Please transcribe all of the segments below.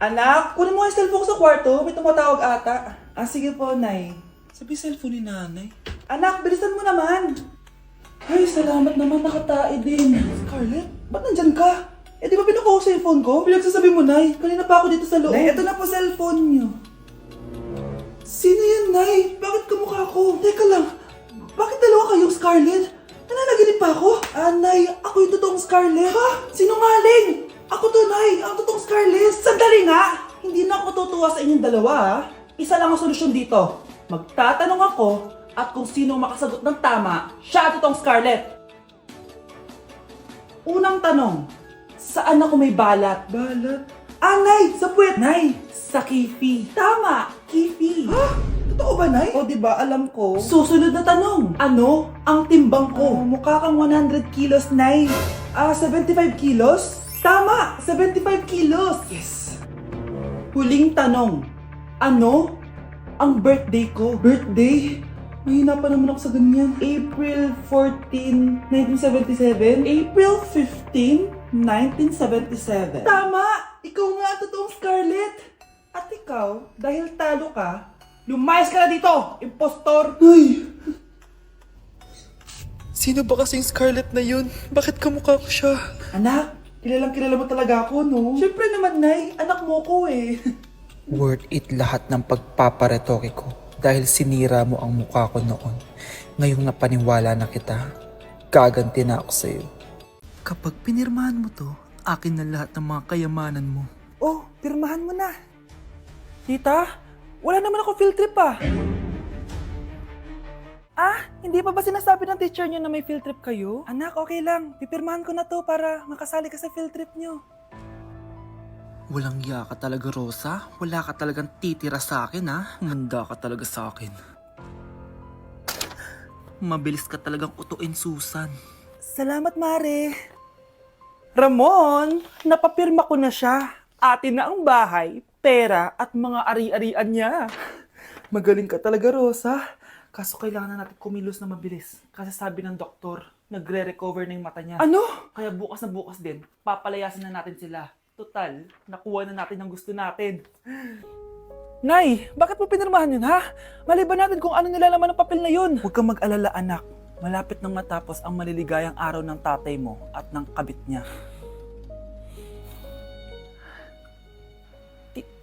Anak, kunin mo yung cellphone ko sa kwarto. May tumatawag ata. Ah, sige po, Nay. Sabi cellphone ni nanay. Anak, bilisan mo naman. Ay, salamat naman, nakatae din. Scarlett, ba't nandyan ka? Eh, di ba pinukuha ko sa cellphone ko? Pinagsasabi mo, Nay. Kanina pa ako dito sa loob. Nay, eto na po cellphone niyo. Sino yan, Nay? Bakit kamukha ko? Teka lang, bakit dalawa kayong Scarlett? Nananaginip pa ako? Ah, Nay, ako yung totoong Scarlett. Ha? Sinungaling! Ako to, Nay, ang totoong Scarlett. Sandali nga! Hindi na ako tutuwa sa inyong dalawa, ha? Isa lang ang solusyon dito. Magtatanong ako at kung sino ang makasagot ng tama, siya ang totoong Scarlett. Unang tanong, saan ako may balat? Balat? Ah, Nay! Sa puwet! Nay! Sa kifi. Tama! Kifi. Ha? Totoo ba, Nay? O, diba? Alam ko. Susunod na tanong. Ano ang timbang ko? Mukha kang 100 kilos, Nay. 75 kilos? Tama! 75 kilos! Yes! Huling tanong. Ano ang birthday ko? Birthday? Mahina pa naman ako sa ganyan. April 14, 1977? April 15, 1977. Tama! Ikaw nga ang totoong Scarlett! At ikaw, dahil talo ka, lumayas ka na dito! Impostor! Ay! Sino ba kasing Scarlett na yun? Bakit kamukha ko siya? Anak, kilalang kilala mo talaga ako, no? Siyempre naman, Nay. Anak mo ko eh. Worth it lahat ng pagpaparetoke ko dahil sinira mo ang mukha ko noon. Ngayong napaniwala na kita, gaganti na ako sa'yo. Kapag pinirmahan mo to, akin na lahat ng mga kayamanan mo. Oh, pirmahan mo na. Tita, wala naman ako field trip ah. Ah, hindi pa ba sinasabi ng teacher niyo na may field trip kayo? Anak, okay lang. Pipirmahan ko na to para makasali ka sa field trip niyo. Walang iya ka talaga, Rosa. Wala ka talagang titira sa akin, ha? Manda ka talaga sa akin. Mabilis ka talagang utuin, Susan. Salamat, Mare. Ramon, napapirma ko na siya. Atin na ang bahay, pera at mga ari-arian niya. Magaling ka talaga, Rosa. Kaso kailangan na natin kumilos na mabilis. Kasi sabi ng doktor, nagre-recover na yung mata niya. Ano? Kaya bukas na bukas din, papalayasin na natin sila. Total, nakuha na natin ang gusto natin. Nay, bakit mo pinirmahan yun, ha? Maliban natin kung ano nilalaman ng papel na yun. Huwag kang mag-alala, anak. Malapit nang matapos ang maliligayang araw ng tatay mo at ng kabit niya.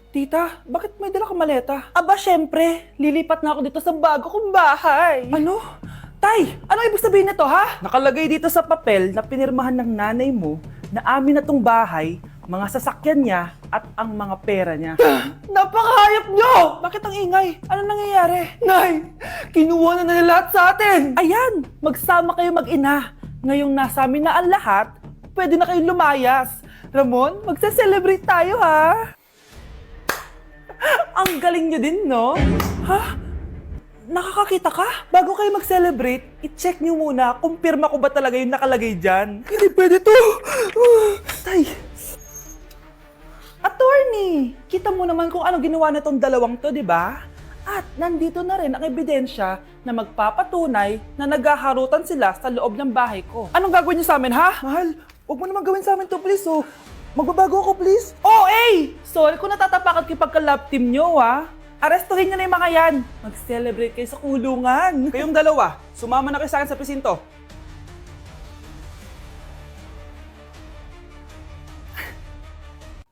Tita, bakit may dala kang maleta? Aba, syempre. Lilipat na ako dito sa bago kong bahay. Ano? Tay, ano ibig sabihin nito, ha? Nakalagay dito sa papel na pinirmahan ng nanay mo na amin na tong bahay, mga sasakyan niya at ang mga pera niya. Napakahayop nyo! Bakit ang ingay? Ano nangyayari? Nay, kinuha na nila lahat sa atin! Ayan, magsama kayo mag-ina. Ngayong nasa amin na ang lahat, pwede na kayong lumayas. Ramon, magse-celebrate tayo, ha? Ang galing nyo din, no? Ha? Nakakakita ka? Bago kayo mag-celebrate, i-check nyo muna kung pirma ko ba talaga yung nakalagay dyan. Hindi pwede to! Tay! Attorney! Kita mo naman kung ano ginawa na tong dalawang to, di ba? At nandito na rin ang ebidensya na magpapatunay na naghaharutan sila sa loob ng bahay ko. Anong gagawin niyo sa amin, ha? Mahal, huwag mo naman gawin sa amin to, please, oh. Magbabago ako, please. Oh, eh! Sorry kung natatapakan kayo pagka-love team nyo, ha? Arestuhin nyo na yung mga yan. Mag-celebrate kayo sa kulungan. Kayong dalawa, sumama na kayo sa akin sa presinto.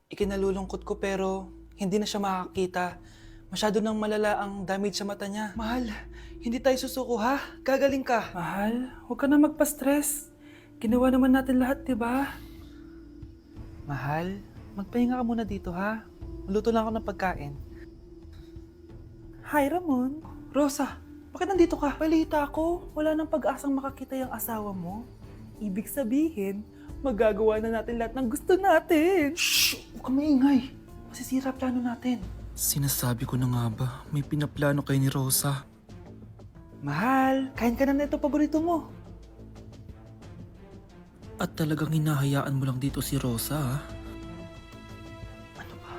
Ikinalulungkot ko pero hindi na siya makakita. Masyado nang malala ang damage sa mata niya. Mahal, hindi tayo susuko, ha? Gagaling ka. Mahal, huwag ka na magpa-stress. Ginawa naman natin lahat, di ba? Mahal, magpahinga ka muna dito, ha? Maluto lang ako ng pagkain. Hi, Ramon. Rosa, bakit nandito ka? Balita ko, wala nang pag-asang makakita yung asawa mo. Ibig sabihin, magagawa na natin lahat ng gusto natin. Shh! Huwag ka maingay. Masisira plano natin. Sinasabi ko na nga ba, may pinaplano kayo ni Rosa. Mahal, kain ka na nito paborito mo. At talagang hinahayaan mo lang dito si Rosa, ha? Ano ba?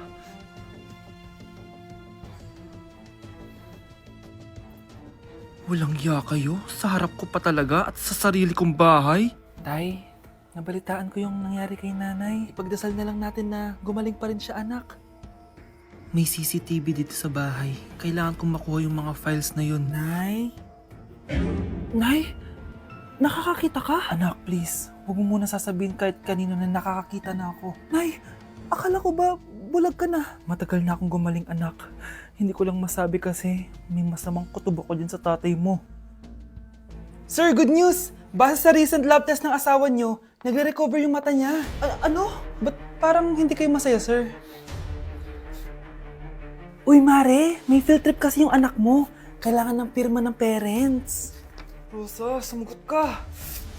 Walang iya kayo? Sa harap ko pa talaga at sa sarili kong bahay? Tay, nabalitaan ko yung nangyari kay nanay. Ipagdasal na lang natin na gumaling pa rin siya, anak. May CCTV dito sa bahay. Kailangan kong makuha yung mga files na yun. Nay? Nay? Nakakakita ka? Anak, please. Huwag mo muna sasabihin kahit kanino na nakakakita na ako. Nay, akala ko ba bulag ka na? Matagal na akong gumaling, anak. Hindi ko lang masabi kasi may masamang kutob ako dyan sa tatay mo. Sir, good news! Base sa recent lab test ng asawa niyo, nagre-recover yung mata niya. Ano? Ba't parang hindi kayo masaya, sir? Uy, Mare, may field trip kasi yung anak mo. Kailangan ng pirma ng parents. Rosa, sumagot ka.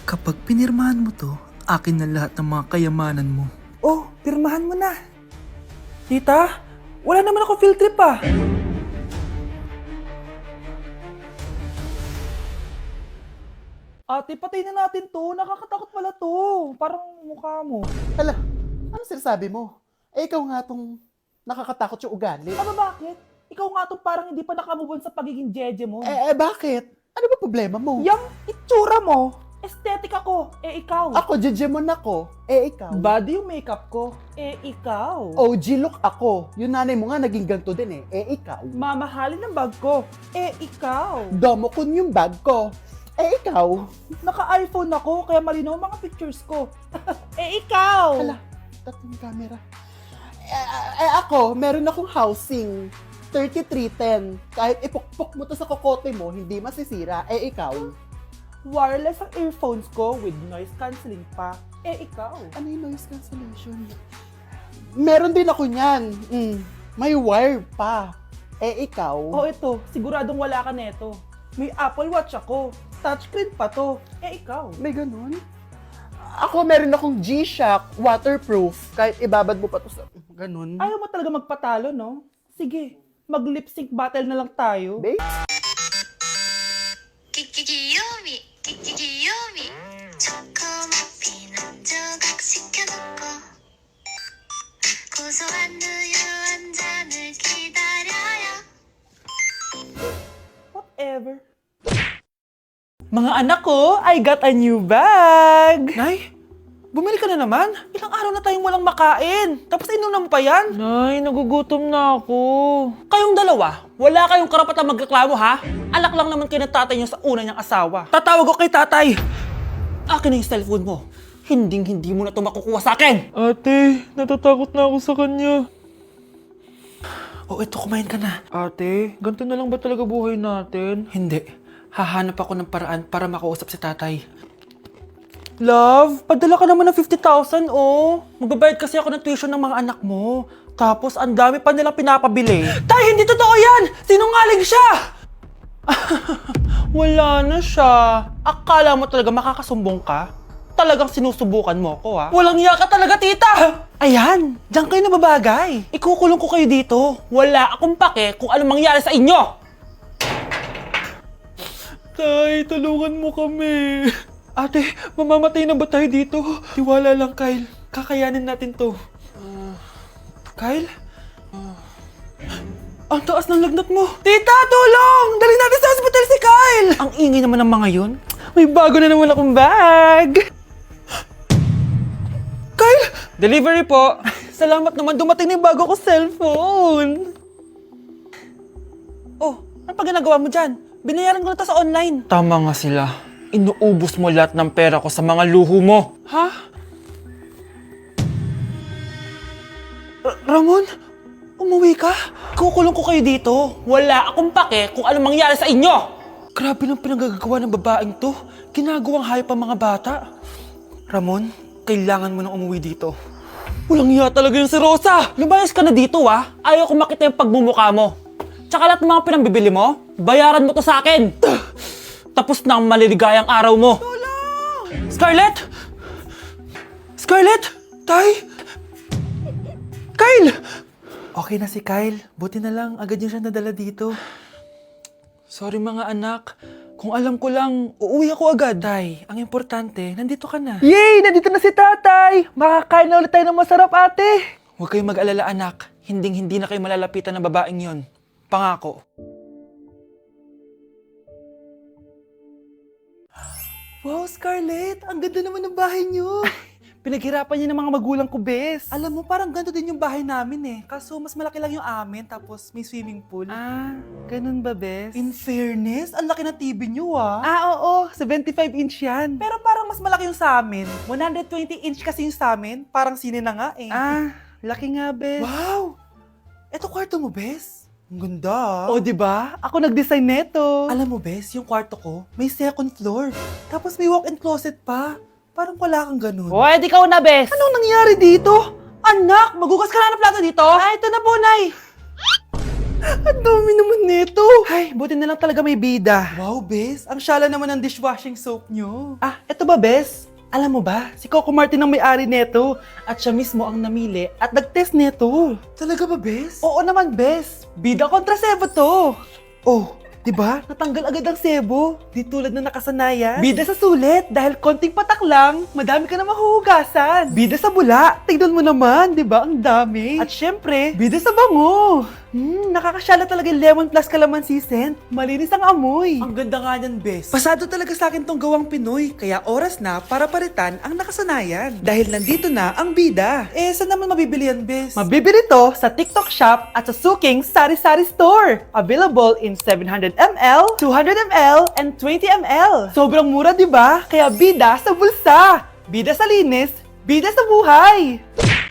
Kapag pinirmahan mo to, akin na lahat ng mga kayamanan mo. Oh, pirmahan mo na. Tita, wala naman ako field trip ah. Ate, patay na natin to. Nakakatakot pala to. Parang mukha mo. Hala, ano sinasabi mo? Eh, ikaw nga tong nakakatakot yung ugali. Ano bakit? Ikaw nga to parang hindi pa nakamove on sa pagiging jeje mo. Bakit? Ano ba problema mo? Yung itsura mo, aesthetic ako, ikaw. Ako, jejemon ako. Ikaw. Body yung makeup ko, ikaw. OG look ako. Yung nanay mo nga naging ganito din ikaw. Mamahalin ng bag ko, ikaw. Domokun yung bag ko. Ikaw. Naka-iPhone ako, kaya malinaw ang mga pictures ko. Ikaw. Hala, tatlong camera. Ako, meron akong housing. 3310. Kahit ipukpok mo to sa kokote mo, hindi masisira. Ikaw. Wireless ang earphones ko with noise cancelling pa. Ikaw. Ano yung noise cancellation? Meron din ako niyan. May wire pa. Ikaw. Oh, ito. Siguradong wala ka neto. May Apple Watch ako. Touchscreen pa to. Ikaw. May ganun? Ako, meron akong G-Shock, waterproof. Kahit ibabad mo pa to sa... Ganun. Ayaw mo talaga magpatalo, no? Sige, mag-lip sync battle na lang tayo. Babe? キキヨミキキヨミチョコマピーの조각시켜놓고 고소한 우유 한 잔을 기다려요. Whatever. Mga anak ko, I got a new bag! Nay, bumili ka na naman? Ilang araw na tayong walang makain. Tapos inunan mo pa yan? Nay, nagugutom na ako. Kayong dalawa, wala kayong karapatan magreklamo ha? Alak lang naman kayo ng tatay niyo sa una niyang asawa. Tatawag ko kay tatay. Akin na yung cellphone mo. Hindi mo na ito makukuha sa akin. Ate, natatakot na ako sa kanya. O ito, kumain ka na. Ate, ganito na lang ba talaga buhay natin? Hindi. Hahanap ako ng paraan para makausap si tatay. Love, padala ka naman ng 50,000, oh. Magbabayad kasi ako ng tuition ng mga anak mo. Tapos, ang dami pa nilang pinapabili. Tay, hindi totoo yan! Sinungaling siya! Wala na siya. Akala mo talaga makakasumbong ka? Talagang sinusubukan mo ko, ha? Walang iya ka talaga, tita! Ayan, diyan kayo nababagay. Ikukulong ko kayo dito. Wala akong pake kung anong mangyari sa inyo. Tay, tulungan mo kami. Ate, mamamatay na ba tayo dito? Tiwala lang, Kyle. Kakayanin natin to. Kyle? Ang taas ng lagnat mo. Tita, tulong! Dali natin sa hospital si Kyle! Ang ingay naman ng mga yun. May bago na naman akong bag. Kyle! Delivery po. Salamat naman, dumating na yung bago ko cellphone. Oh, ano pa ginagawa mo dyan? Binayaran ko na to sa online. Tama nga sila. Inuubos mo lahat ng pera ko sa mga luho mo. Ha? Ramon? Umuwi ka? Kukulong ko kayo dito. Wala akong pake kung anong mangyari sa inyo. Grabe ng pinagagawa ng babaeng to. Ginagawang hayop ang mga bata. Ramon, kailangan mo nang umuwi dito. Walang iya talaga yung si Rosa! Lumayas ka na dito, ha? Ayaw ko makita yung pagmumukha mo. Tsaka lahat ng mga pinambibili mo, bayaran mo to sa akin. Tapos na ang maliligayang araw mo. Tulong! Scarlett! Scarlett! Tay! Kyle! Okay na si Kyle. Buti na lang, agad niya siya nadala dito. Sorry mga anak. Kung alam ko lang, uuwi ako agad. Tay, ang importante, nandito ka na. Yay! Nandito na si tatay! Makakain na ulit tayo ng masarap, ate! Huwag kayong mag-alala anak. Hindi na kayo malalapitan ng babaeng yon. Pangako. Wow, Scarlett! Ang ganda naman ng bahay niyo! Pinaghirapan niya ng mga magulang ko, bes. Alam mo, parang ganito din yung bahay namin eh. Kaso mas malaki lang yung amin, tapos may swimming pool. Ah, ganun ba, bes? In fairness, ang laki na TV nyo ah. Oo, 75-inch yan. Pero parang mas malaki yung sa amin. 120-inch kasi yung sa amin. Parang sine na nga eh. Laki nga, bes. Wow! Eto kwarto mo, Bes. Ang ganda. O, di ba? Ako nag-design neto. Alam mo, Bes, yung kwarto ko, may second floor. Tapos may walk-in closet pa. Parang wala kang ganun. O, edi ka na, bes. Anong nangyari dito? Anak, magugas ka na ng plato dito? Ito na po, Nay. Ang dami naman nito. Ay, buti na lang talaga may bida. Wow, Bes. Ang syala naman ng dishwashing soap nyo. Eto ba, bes? Alam mo ba, si Coco Martin ang may-ari neto. At siya mismo ang namili at nag-test neto. Talaga ba, Bes? Oo naman, bes. Bida kontra sebo to. Oh, di ba? Natanggal agad ang sebo. Di tulad na nakasanayan. Bida sa sulit dahil konting patak lang, madami ka na mahuhugasan. Bida sa bula, tignan mo naman, di ba? Ang dami. At syempre, bida sa bango. Nakakasyala talaga yung lemon plus calamansi scent. Malinis ang amoy. Ang ganda nga niyan, Bes. Pasado talaga sa akin tong gawang Pinoy. Kaya oras na para palitan ang nakasanayan. Dahil nandito na ang bida. Eh, saan naman mabibili yan, Bes? Mabibili to sa TikTok Shop at sa Suking Sari Sari Store. Available in 700 ml, 200 ml, and 20 ml. Sobrang mura, di ba? Kaya bida sa bulsa. Bida sa linis, bida sa buhay.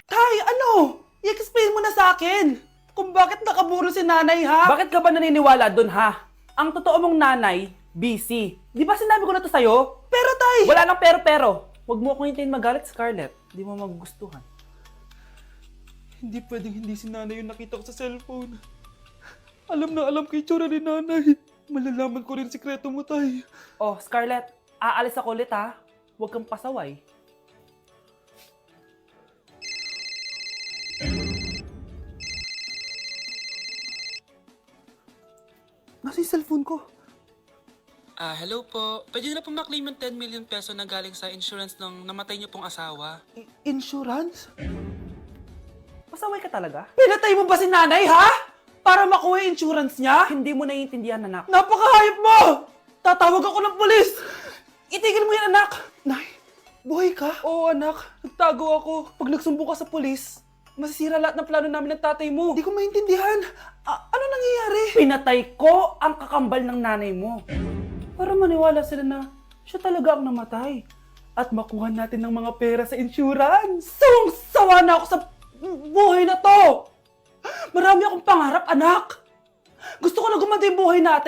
Tay, ano? I-explain mo na sa akin. Kung bakit nakaburo si nanay, ha? Bakit ka ba naniniwala dun, ha? Ang totoo mong nanay, busy. Di ba sinabi ko na to sa'yo? Pero, Tay! Wala nang pero. Huwag mo akong hintayin magalit, Scarlett. Di mo magugustuhan. Hindi pwedeng hindi si nanay yung nakita ko sa cellphone. Alam na alam kay tsura ni nanay. Malalaman ko rin sikreto mo, Tay. Oh, Scarlett, aalis ako ulit, ha? Huwag kang pasaway. Nasa yung cellphone ko. Hello po. Pwede na po maklaim yung 10 million peso na galing sa insurance ng namatay niyo pong asawa. Insurance? Pasaway ka talaga? Pinatay mo ba si nanay, ha? Para makuha yung insurance niya? Hindi mo naiintindihan, anak. Napakahayop mo! Tatawag ako ng pulis! Itigil mo yan, anak! Nay, buhay ka? Oo, anak. Nagtago ako. Pag nagsumbong ka sa pulis, masisira lahat ng plano namin ng tatay mo. Hindi ko maintindihan. Ano nangyayari? Pinatay ko ang kakambal ng nanay mo. Para maniwala sila na siya talaga ang namatay. At makuha natin ng mga pera sa insurance. Sawang-sawa na ako sa buhay na to! Marami akong pangarap, anak! Gusto ko na gumanti yung buhay natin.